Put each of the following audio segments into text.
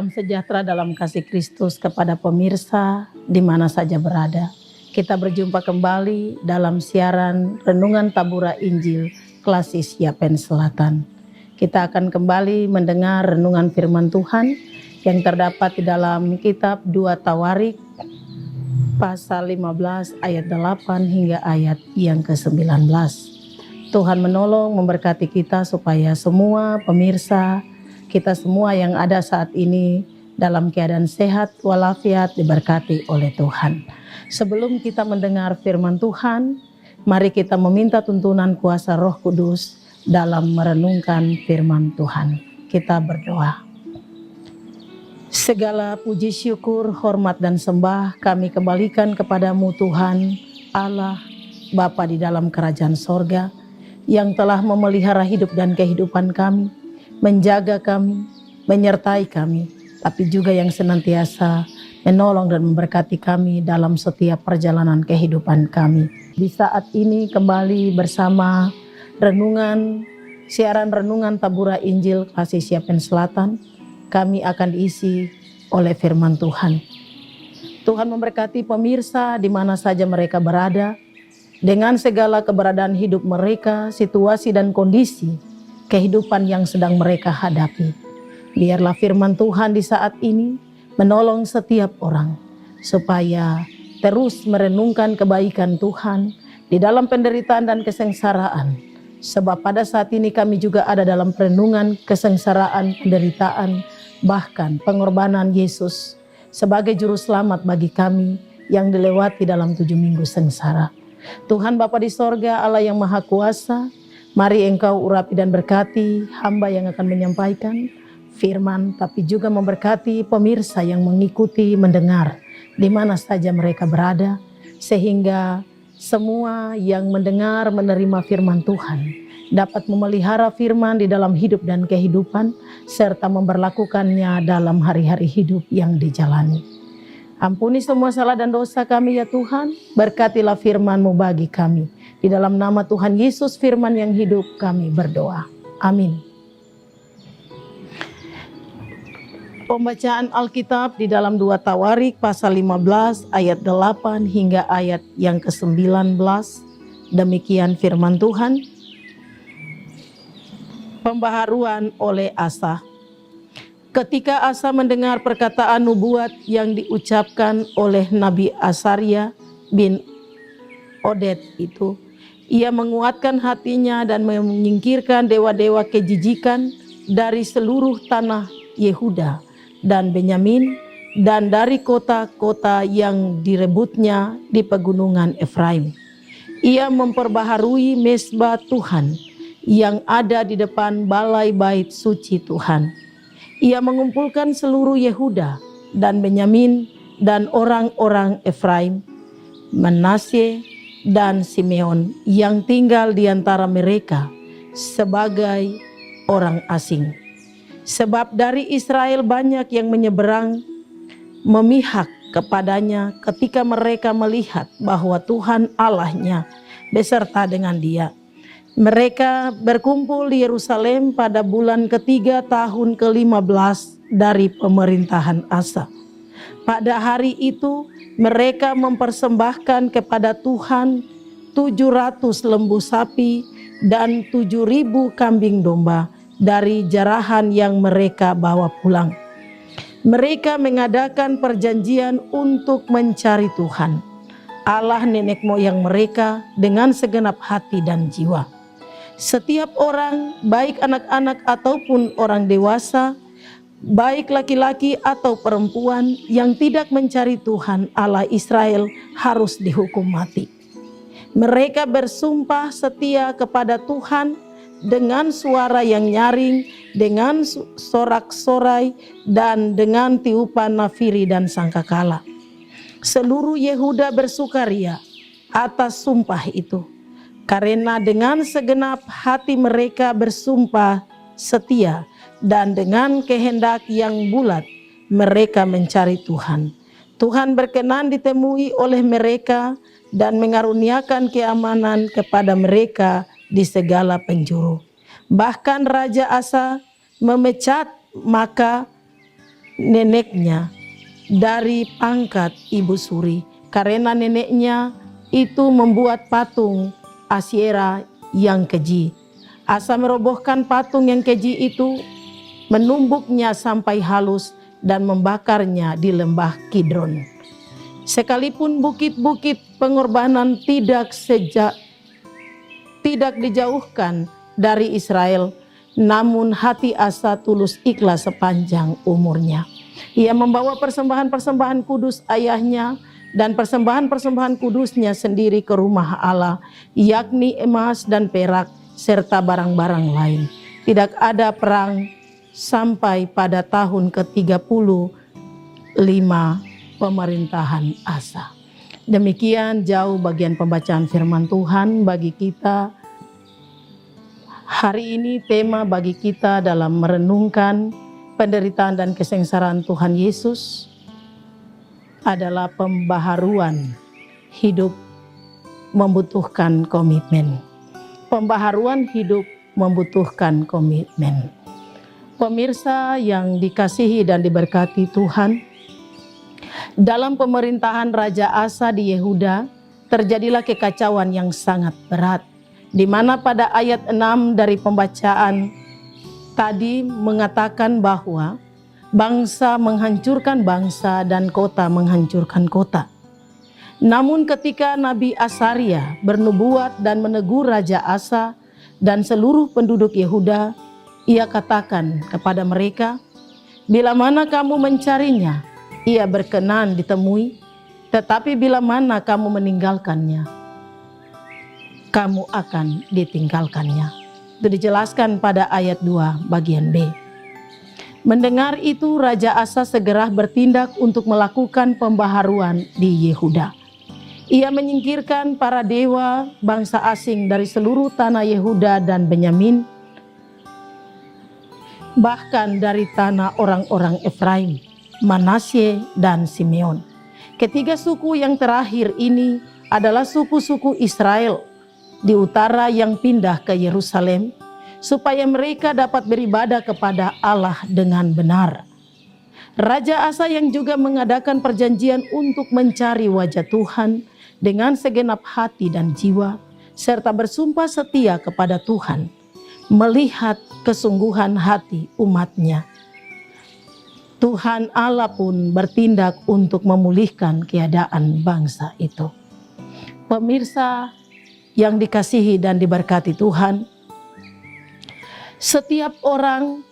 Salam sejahtera dalam kasih Kristus kepada pemirsa di mana saja berada. Kita berjumpa kembali dalam siaran Renungan Tabura Injil Klasis Yapen Selatan. Kita akan kembali mendengar renungan firman Tuhan yang terdapat di dalam kitab 2 Tawarik pasal 15 ayat 8 hingga ayat yang ke-19. Tuhan menolong memberkati kita supaya semua pemirsa, kita semua yang ada saat ini dalam keadaan sehat walafiat diberkati oleh Tuhan. Sebelum kita mendengar firman Tuhan, mari kita meminta tuntunan kuasa Roh Kudus dalam merenungkan firman Tuhan. Kita berdoa. Segala puji syukur, hormat dan sembah kami kembalikan kepadamu Tuhan Allah Bapa di dalam kerajaan sorga yang telah memelihara hidup dan kehidupan kami, menjaga kami, menyertai kami, tapi juga yang senantiasa menolong dan memberkati kami dalam setiap perjalanan kehidupan kami. Di saat ini kembali bersama siaran renungan Tabura Injil Klasis Yapen Selatan, kami akan diisi oleh firman Tuhan. Tuhan memberkati pemirsa di mana saja mereka berada, dengan segala keberadaan hidup mereka, situasi dan kondisi kehidupan yang sedang mereka hadapi. Biarlah firman Tuhan di saat ini menolong setiap orang supaya terus merenungkan kebaikan Tuhan di dalam penderitaan dan kesengsaraan. Sebab pada saat ini kami juga ada dalam perenungan kesengsaraan, penderitaan, bahkan pengorbanan Yesus sebagai juru selamat bagi kami yang dilewati dalam 7 minggu sengsara. Tuhan Bapa di sorga, Allah yang Maha Kuasa, mari Engkau urapi dan berkati hamba yang akan menyampaikan firman, tapi juga memberkati pemirsa yang mengikuti, mendengar di mana saja mereka berada, sehingga semua yang mendengar, menerima firman Tuhan dapat memelihara firman di dalam hidup dan kehidupan, serta memberlakukannya dalam hari-hari hidup yang dijalani. Ampuni semua salah dan dosa kami ya Tuhan, berkatilah firman-Mu bagi kami. Di dalam nama Tuhan Yesus firman yang hidup kami berdoa. Amin. Pembacaan Alkitab di dalam 2 Tawarik pasal 15 ayat 8 hingga ayat yang ke-19. Demikian firman Tuhan. Pembaharuan oleh Asa. Ketika Asa mendengar perkataan nubuat yang diucapkan oleh Nabi Asaria bin Oded itu, ia menguatkan hatinya dan menyingkirkan dewa-dewa kejijikan dari seluruh tanah Yehuda dan Benyamin dan dari kota-kota yang direbutnya di pegunungan Efraim. Ia memperbaharui mezbah Tuhan yang ada di depan balai bait suci Tuhan. Ia mengumpulkan seluruh Yehuda dan Benyamin dan orang-orang Efraim, Manasye dan Simeon yang tinggal di antara mereka sebagai orang asing. Sebab dari Israel banyak yang menyeberang memihak kepadanya ketika mereka melihat bahwa Tuhan Allahnya beserta dengan dia. Mereka berkumpul di Yerusalem pada bulan ketiga tahun ke-15 dari pemerintahan Asa. Pada hari itu mereka mempersembahkan kepada Tuhan 700 lembu sapi dan 7.000 kambing domba dari jarahan yang mereka bawa pulang. Mereka mengadakan perjanjian untuk mencari Tuhan, Allah nenek moyang mereka dengan segenap hati dan jiwa. Setiap orang, baik anak-anak ataupun orang dewasa, baik laki-laki atau perempuan yang tidak mencari Tuhan Allah Israel harus dihukum mati. Mereka bersumpah setia kepada Tuhan dengan suara yang nyaring, dengan sorak-sorai, dan dengan tiupan nafiri dan sangkakala. Seluruh Yehuda bersukaria atas sumpah itu, karena dengan segenap hati mereka bersumpah setia dan dengan kehendak yang bulat mereka mencari Tuhan. Tuhan berkenan ditemui oleh mereka dan mengaruniakan keamanan kepada mereka di segala penjuru. Bahkan Raja Asa memecat maka neneknya dari pangkat ibu suri, karena neneknya itu membuat patung Asyera yang keji. Asa merobohkan patung yang keji itu, menumbuknya sampai halus dan membakarnya di lembah Kidron. Sekalipun bukit-bukit pengorbanan tidak dijauhkan dari Israel, namun hati Asa tulus ikhlas sepanjang umurnya. Ia membawa persembahan-persembahan kudus ayahnya dan persembahan-persembahan kudusnya sendiri ke rumah Allah, yakni emas dan perak serta barang-barang lain. Tidak ada perang sampai pada tahun ke-35 pemerintahan Asa. Demikian jauh bagian pembacaan firman Tuhan bagi kita. Hari ini tema bagi kita dalam merenungkan penderitaan dan kesengsaraan Tuhan Yesus adalah pembaharuan hidup membutuhkan komitmen. Pembaharuan hidup membutuhkan komitmen. Pemirsa yang dikasihi dan diberkati Tuhan, dalam pemerintahan Raja Asa di Yehuda terjadilah kekacauan yang sangat berat, di mana pada ayat 6 dari pembacaan tadi mengatakan bahwa bangsa menghancurkan bangsa dan kota menghancurkan kota. Namun ketika Nabi Asaria bernubuat dan menegur Raja Asa dan seluruh penduduk Yehuda, ia katakan kepada mereka, "Bila mana kamu mencarinya, ia berkenan ditemui, tetapi bila mana kamu meninggalkannya, kamu akan ditinggalkannya." Itu dijelaskan pada ayat 2 bagian B. Mendengar itu, Raja Asa segera bertindak untuk melakukan pembaharuan di Yehuda. Ia menyingkirkan para dewa bangsa asing dari seluruh tanah Yehuda dan Benyamin, bahkan dari tanah orang-orang Efraim, Manasye, dan Simeon. Ketiga suku yang terakhir ini adalah suku-suku Israel di utara yang pindah ke Yerusalem, supaya mereka dapat beribadah kepada Allah dengan benar. Raja Asa yang juga mengadakan perjanjian untuk mencari wajah Tuhan dengan segenap hati dan jiwa, serta bersumpah setia kepada Tuhan, melihat kesungguhan hati umatnya. Tuhan Allah pun bertindak untuk memulihkan keadaan bangsa itu. Pemirsa yang dikasihi dan diberkati Tuhan, setiap orang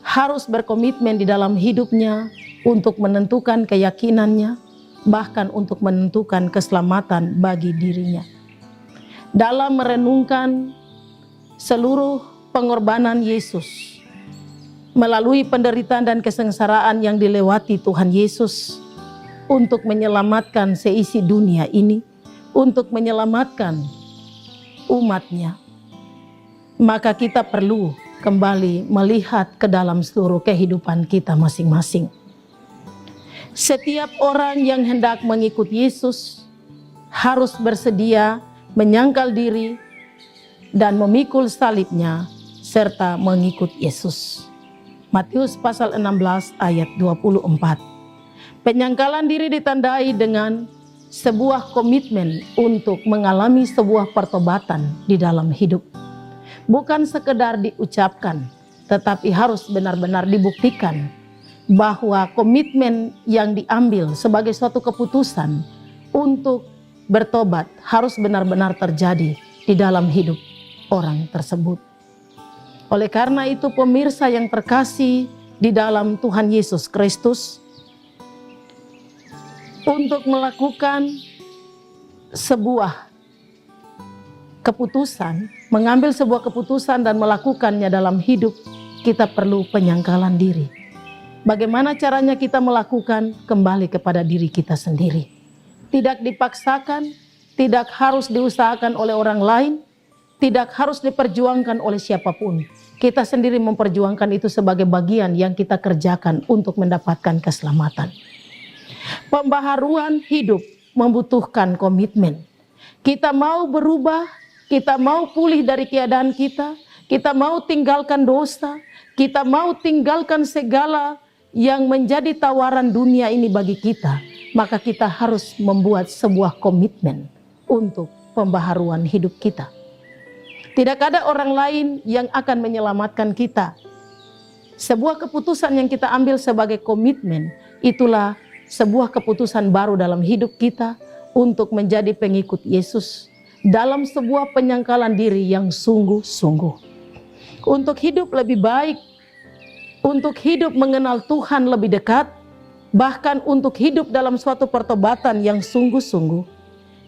harus berkomitmen di dalam hidupnya untuk menentukan keyakinannya, bahkan untuk menentukan keselamatan bagi dirinya. Dalam merenungkan seluruh pengorbanan Yesus, melalui penderitaan dan kesengsaraan yang dilewati Tuhan Yesus untuk menyelamatkan seisi dunia ini, untuk menyelamatkan umatnya, maka kita perlu kembali melihat ke dalam seluruh kehidupan kita masing-masing. Setiap orang yang hendak mengikut Yesus harus bersedia menyangkal diri dan memikul salibnya serta mengikut Yesus. Matius pasal 16 ayat 24. Penyangkalan diri ditandai dengan sebuah komitmen untuk mengalami sebuah pertobatan di dalam hidup. Bukan sekedar diucapkan, tetapi harus benar-benar dibuktikan bahwa komitmen yang diambil sebagai suatu keputusan untuk bertobat harus benar-benar terjadi di dalam hidup orang tersebut. Oleh karena itu, pemirsa yang terkasih di dalam Tuhan Yesus Kristus, untuk melakukan sebuah keputusan, mengambil sebuah keputusan dan melakukannya dalam hidup, kita perlu penyangkalan diri. Bagaimana caranya kita melakukan? Kembali kepada diri kita sendiri. Tidak dipaksakan, tidak harus diusahakan oleh orang lain, tidak harus diperjuangkan oleh siapapun. Kita sendiri memperjuangkan itu sebagai bagian yang kita kerjakan untuk mendapatkan keselamatan. Pembaharuan hidup membutuhkan komitmen. Kita mau berubah, kita mau pulih dari keadaan kita mau tinggalkan dosa, kita mau tinggalkan segala yang menjadi tawaran dunia ini bagi kita, maka kita harus membuat sebuah komitmen untuk pembaharuan hidup kita. Tidak ada orang lain yang akan menyelamatkan kita. Sebuah keputusan yang kita ambil sebagai komitmen, itulah sebuah keputusan baru dalam hidup kita untuk menjadi pengikut Yesus dalam sebuah penyangkalan diri yang sungguh-sungguh. Untuk hidup lebih baik, untuk hidup mengenal Tuhan lebih dekat, bahkan untuk hidup dalam suatu pertobatan yang sungguh-sungguh,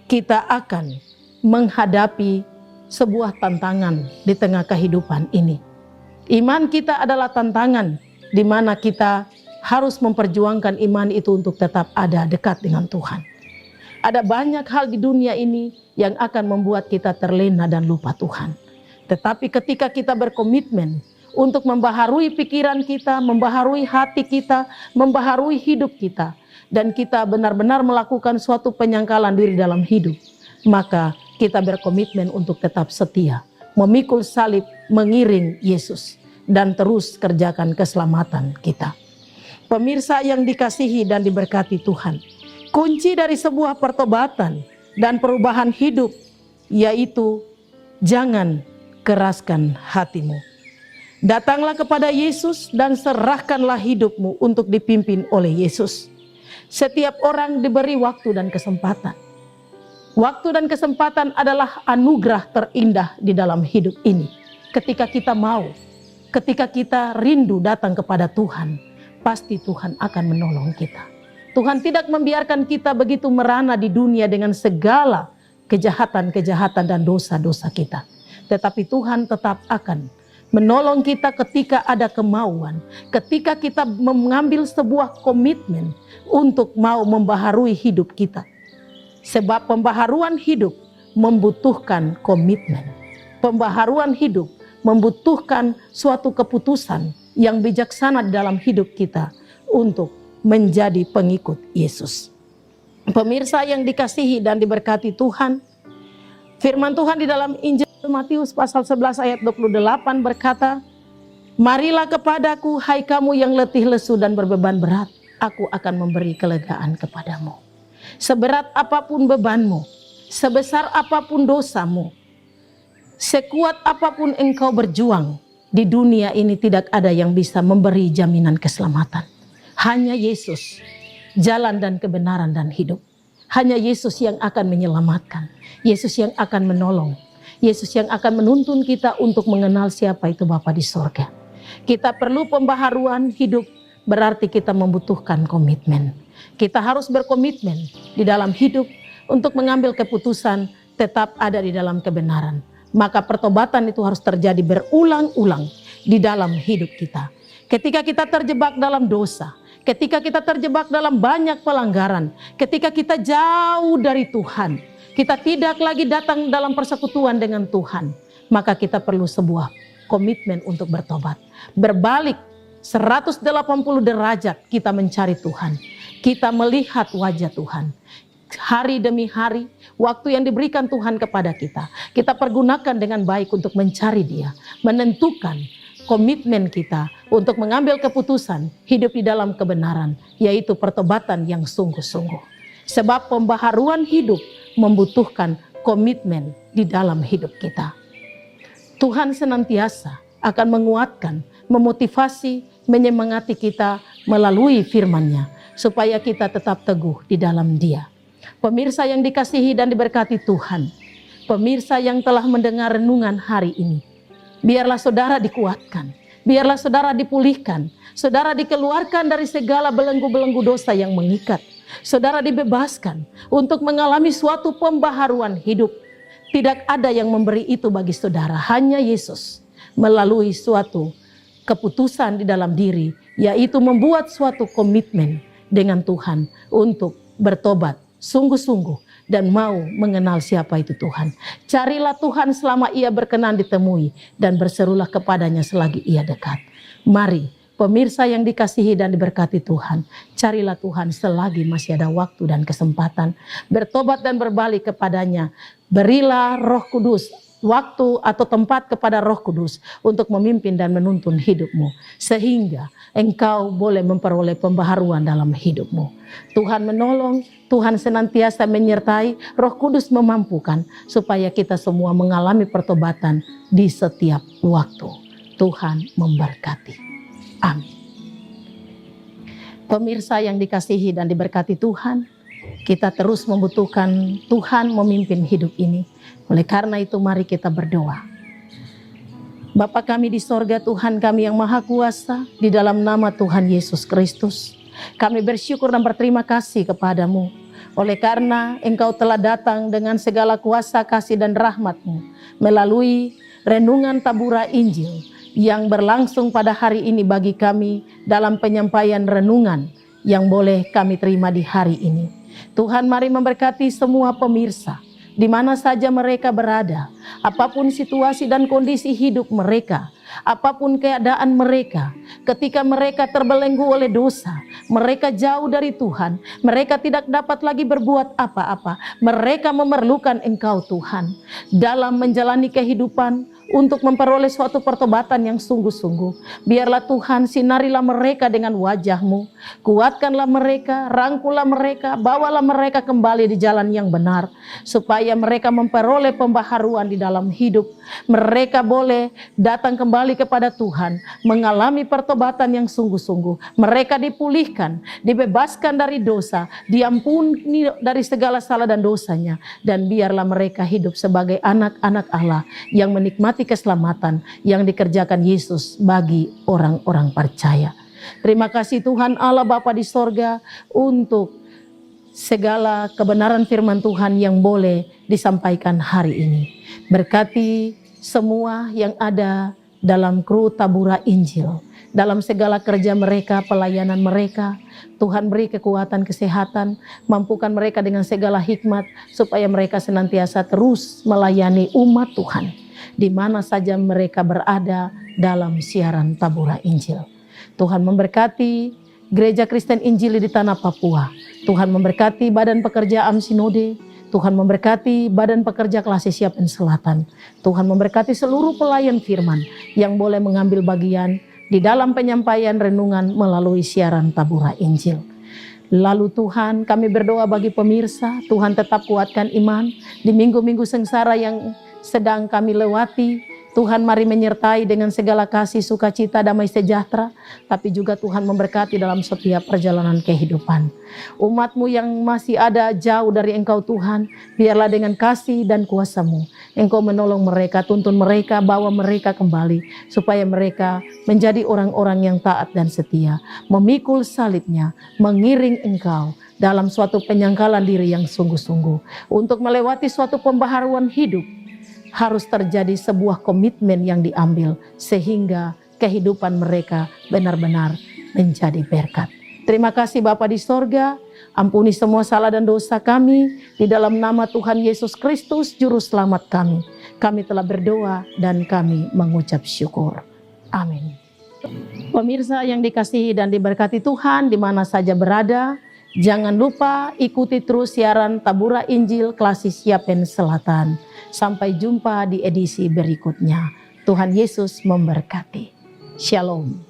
kita akan menghadapi sebuah tantangan di tengah kehidupan ini. Iman kita adalah tantangan di mana kita harus memperjuangkan iman itu untuk tetap ada dekat dengan Tuhan. Ada banyak hal di dunia ini yang akan membuat kita terlena dan lupa Tuhan. Tetapi ketika kita berkomitmen untuk membaharui pikiran kita, membaharui hati kita, membaharui hidup kita, dan kita benar-benar melakukan suatu penyangkalan diri dalam hidup, maka kita berkomitmen untuk tetap setia, memikul salib, mengiring Yesus, dan terus kerjakan keselamatan kita. Pemirsa yang dikasihi dan diberkati Tuhan, kunci dari sebuah pertobatan dan perubahan hidup yaitu jangan keraskan hatimu. Datanglah kepada Yesus dan serahkanlah hidupmu untuk dipimpin oleh Yesus. Setiap orang diberi waktu dan kesempatan. Waktu dan kesempatan adalah anugerah terindah di dalam hidup ini. Ketika kita mau, ketika kita rindu datang kepada Tuhan, pasti Tuhan akan menolong kita. Tuhan tidak membiarkan kita begitu merana di dunia dengan segala kejahatan-kejahatan dan dosa-dosa kita. Tetapi Tuhan tetap akan menolong kita ketika ada kemauan, ketika kita mengambil sebuah komitmen untuk mau membaharui hidup kita. Sebab pembaharuan hidup membutuhkan komitmen. Pembaharuan hidup membutuhkan suatu keputusan yang bijaksana di dalam hidup kita untuk menjadi pengikut Yesus. Pemirsa yang dikasihi dan diberkati Tuhan, firman Tuhan di dalam Injil Matius pasal 11 ayat 28 berkata, "Marilah kepadaku hai kamu yang letih lesu dan berbeban berat, aku akan memberi kelegaan kepadamu. Seberat apapun bebanmu, sebesar apapun dosamu, sekuat apapun engkau berjuang, di dunia ini tidak ada yang bisa memberi jaminan keselamatan. Hanya Yesus, jalan dan kebenaran dan hidup. Hanya Yesus yang akan menyelamatkan. Yesus yang akan menolong. Yesus yang akan menuntun kita untuk mengenal siapa itu Bapa di sorga. Kita perlu pembaharuan hidup, berarti kita membutuhkan komitmen. Kita harus berkomitmen di dalam hidup untuk mengambil keputusan tetap ada di dalam kebenaran. Maka pertobatan itu harus terjadi berulang-ulang di dalam hidup kita. Ketika kita terjebak dalam dosa, ketika kita terjebak dalam banyak pelanggaran, ketika kita jauh dari Tuhan, kita tidak lagi datang dalam persekutuan dengan Tuhan, maka kita perlu sebuah komitmen untuk bertobat. Berbalik 180 derajat kita mencari Tuhan. Kita melihat wajah Tuhan. Hari demi hari, waktu yang diberikan Tuhan kepada kita, kita pergunakan dengan baik untuk mencari Dia, menentukan komitmen kita untuk mengambil keputusan hidup di dalam kebenaran, yaitu pertobatan yang sungguh-sungguh. Sebab pembaharuan hidup membutuhkan komitmen di dalam hidup kita. Tuhan senantiasa akan menguatkan, memotivasi, menyemangati kita melalui firman-Nya, supaya kita tetap teguh di dalam Dia. Pemirsa yang dikasihi dan diberkati Tuhan, pemirsa yang telah mendengar renungan hari ini, biarlah saudara dikuatkan, biarlah saudara dipulihkan, saudara dikeluarkan dari segala belenggu-belenggu dosa yang mengikat, saudara dibebaskan untuk mengalami suatu pembaharuan hidup. Tidak ada yang memberi itu bagi saudara, hanya Yesus melalui suatu keputusan di dalam diri, yaitu membuat suatu komitmen dengan Tuhan untuk bertobat sungguh-sungguh dan mau mengenal siapa itu Tuhan. Carilah Tuhan selama Ia berkenan ditemui dan berserulah kepadanya selagi Ia dekat. Mari pemirsa yang dikasihi dan diberkati Tuhan, carilah Tuhan selagi masih ada waktu dan kesempatan. Bertobat dan berbalik kepadanya. Berilah Roh Kudus waktu atau tempat kepada Roh Kudus untuk memimpin dan menuntun hidupmu, sehingga engkau boleh memperoleh pembaharuan dalam hidupmu. Tuhan menolong, Tuhan senantiasa menyertai, Roh Kudus memampukan supaya kita semua mengalami pertobatan di setiap waktu. Tuhan memberkati. Amin. Pemirsa yang dikasihi dan diberkati Tuhan, kita terus membutuhkan Tuhan memimpin hidup ini. Oleh karena itu mari kita berdoa. Bapa kami di sorga, Tuhan kami yang Maha Kuasa, di dalam nama Tuhan Yesus Kristus, kami bersyukur dan berterima kasih kepadamu. Oleh karena Engkau telah datang dengan segala kuasa kasih dan rahmat-Mu melalui renungan tabura Injil yang berlangsung pada hari ini bagi kami dalam penyampaian renungan yang boleh kami terima di hari ini. Tuhan mari memberkati semua pemirsa, di mana saja mereka berada, apapun situasi dan kondisi hidup mereka, apapun keadaan mereka, ketika mereka terbelenggu oleh dosa, mereka jauh dari Tuhan, mereka tidak dapat lagi berbuat apa-apa, mereka memerlukan Engkau Tuhan, dalam menjalani kehidupan, untuk memperoleh suatu pertobatan yang sungguh-sungguh. Biarlah Tuhan sinarilah mereka dengan wajah-Mu, kuatkanlah mereka, rangkulah mereka, bawalah mereka kembali di jalan yang benar, supaya mereka memperoleh pembaharuan di dalam hidup. Mereka boleh datang kembali kepada Tuhan, mengalami pertobatan yang sungguh-sungguh. Mereka dipulihkan, dibebaskan dari dosa, diampuni dari segala salah dan dosanya, dan biarlah mereka hidup sebagai anak-anak Allah yang menikmati keselamatan yang dikerjakan Yesus bagi orang-orang percaya. Terima kasih Tuhan Allah Bapa di sorga untuk segala kebenaran firman Tuhan yang boleh disampaikan hari ini. Berkati semua yang ada dalam kru tabura Injil, dalam segala kerja mereka, pelayanan mereka. Tuhan beri kekuatan, kesehatan, mampukan mereka dengan segala hikmat, supaya mereka senantiasa terus melayani umat Tuhan di mana saja mereka berada dalam siaran tabura Injil. Tuhan memberkati Gereja Kristen Injili di tanah Papua. Tuhan memberkati Badan Pekerja Amsinode. Tuhan memberkati Badan Pekerja Klase Siapen Selatan. Tuhan memberkati seluruh pelayan firman yang boleh mengambil bagian di dalam penyampaian renungan melalui siaran tabura Injil. Lalu Tuhan, kami berdoa bagi pemirsa, Tuhan tetap kuatkan iman di minggu-minggu sengsara yang sedang kami lewati. Tuhan mari menyertai dengan segala kasih, sukacita, damai sejahtera. Tapi juga Tuhan memberkati dalam setiap perjalanan kehidupan. Umat-Mu yang masih ada jauh dari Engkau Tuhan, biarlah dengan kasih dan kuasa-Mu Engkau menolong mereka, tuntun mereka, bawa mereka kembali, supaya mereka menjadi orang-orang yang taat dan setia, memikul salibnya, mengiring Engkau dalam suatu penyangkalan diri yang sungguh-sungguh. Untuk melewati suatu pembaharuan hidup, harus terjadi sebuah komitmen yang diambil, sehingga kehidupan mereka benar-benar menjadi berkat. Terima kasih Bapa di sorga, ampuni semua salah dan dosa kami, di dalam nama Tuhan Yesus Kristus, Juru Selamat kami. Kami telah berdoa dan kami mengucap syukur. Amin. Pemirsa yang dikasihi dan diberkati Tuhan, di mana saja berada, jangan lupa ikuti terus siaran Tabura Injil Klase Siapen Selatan. Sampai jumpa di edisi berikutnya. Tuhan Yesus memberkati. Shalom.